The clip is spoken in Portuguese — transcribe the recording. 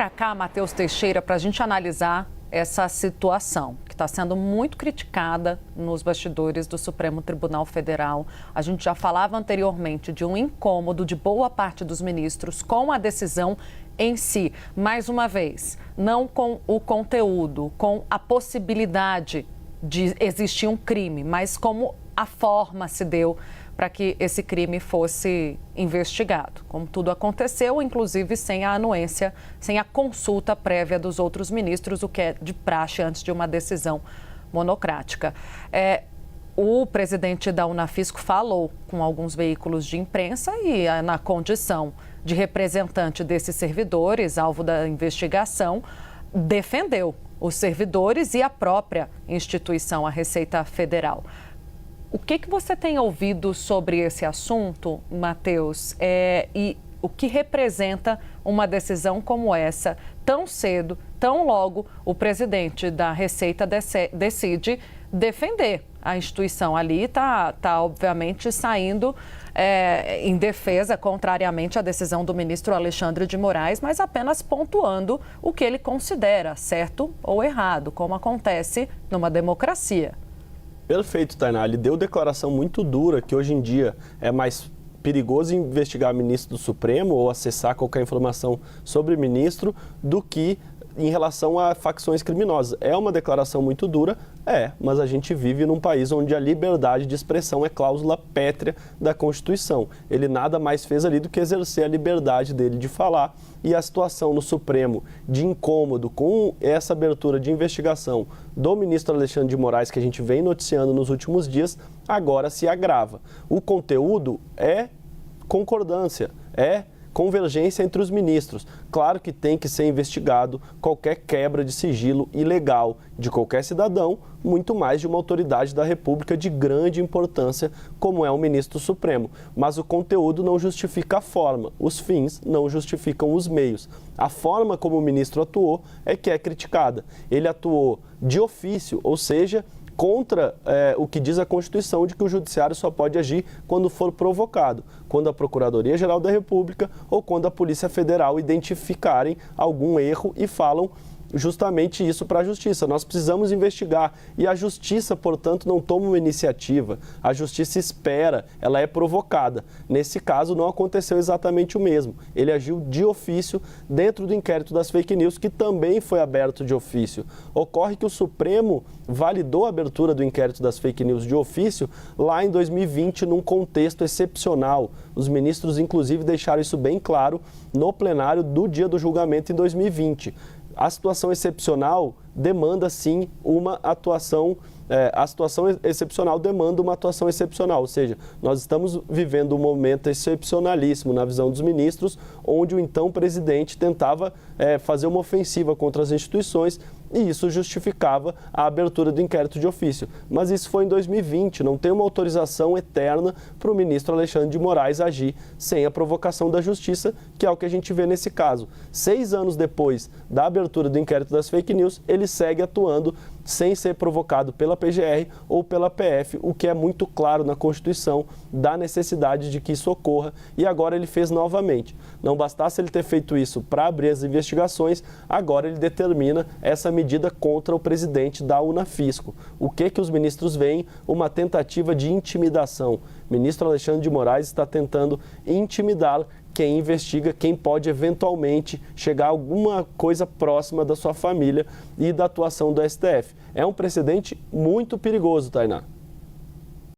para cá, Matheus Teixeira, para a gente analisar essa situação que está sendo muito criticada nos bastidores do Supremo Tribunal Federal. A gente já falava anteriormente de um incômodo de boa parte dos ministros com a decisão em si. Mais uma vez, não com o conteúdo, com a possibilidade de existir um crime, mas como a forma se deu para que esse crime fosse investigado. Como tudo aconteceu, inclusive sem a anuência, sem a consulta prévia dos outros ministros, o que é de praxe antes de uma decisão monocrática. O presidente da Unafisco falou com alguns veículos de imprensa e, na condição de representante desses servidores, alvo da investigação, defendeu os servidores e a própria instituição, a Receita Federal. O que você tem ouvido sobre esse assunto, Matheus? E o que representa uma decisão como essa, tão cedo, tão logo o presidente da Receita decide defender a instituição? Ali está obviamente saindo em defesa, contrariamente à decisão do ministro Alexandre de Moraes, mas apenas pontuando o que ele considera certo ou errado, como acontece numa democracia. Perfeito, Tainá. Ele deu declaração muito dura que hoje em dia é mais perigoso investigar ministro do Supremo ou acessar qualquer informação sobre ministro do que em relação a facções criminosas. É uma declaração muito dura, mas a gente vive num país onde a liberdade de expressão é cláusula pétrea da Constituição. Ele nada mais fez ali do que exercer a liberdade dele de falar, e a situação no Supremo de incômodo com essa abertura de investigação do ministro Alexandre de Moraes, que a gente vem noticiando nos últimos dias, agora se agrava. O conteúdo é concordância, é convergência entre os ministros. Claro que tem que ser investigado qualquer quebra de sigilo ilegal de qualquer cidadão, muito mais de uma autoridade da República de grande importância, como é o ministro Supremo. Mas o conteúdo não justifica a forma, os fins não justificam os meios. A forma como o ministro atuou é que é criticada. Ele atuou de ofício, ou seja, contra o que diz a Constituição de que o Judiciário só pode agir quando for provocado, quando a Procuradoria-Geral da República ou quando a Polícia Federal identificarem algum erro e falam justamente isso para a Justiça. Nós precisamos investigar e a Justiça, portanto, não toma uma iniciativa. A Justiça espera, ela é provocada. Nesse caso, não aconteceu exatamente o mesmo. Ele agiu de ofício dentro do inquérito das fake news, que também foi aberto de ofício. Ocorre que o Supremo validou a abertura do inquérito das fake news de ofício lá em 2020, num contexto excepcional. Os ministros, inclusive, deixaram isso bem claro no plenário do dia do julgamento em 2020. A situação excepcional demanda, sim, uma atuação, a situação excepcional demanda uma atuação excepcional, ou seja, nós estamos vivendo um momento excepcionalíssimo na visão dos ministros, onde o então presidente tentava fazer uma ofensiva contra as instituições, e isso justificava a abertura do inquérito de ofício. Mas isso foi em 2020, não tem uma autorização eterna para o ministro Alexandre de Moraes agir sem a provocação da Justiça, que é o que a gente vê nesse caso. 6 anos depois da abertura do inquérito das fake news, ele segue atuando sem ser provocado pela PGR ou pela PF, o que é muito claro na Constituição da necessidade de que isso ocorra, e agora ele fez novamente. Não bastasse ele ter feito isso para abrir as investigações, agora ele determina essa medida contra o presidente da Unafisco. O que os ministros veem? Uma tentativa de intimidação. O ministro Alexandre de Moraes está tentando intimidar quem investiga, quem pode eventualmente chegar a alguma coisa próxima da sua família e da atuação do STF. É um precedente muito perigoso, Tainá.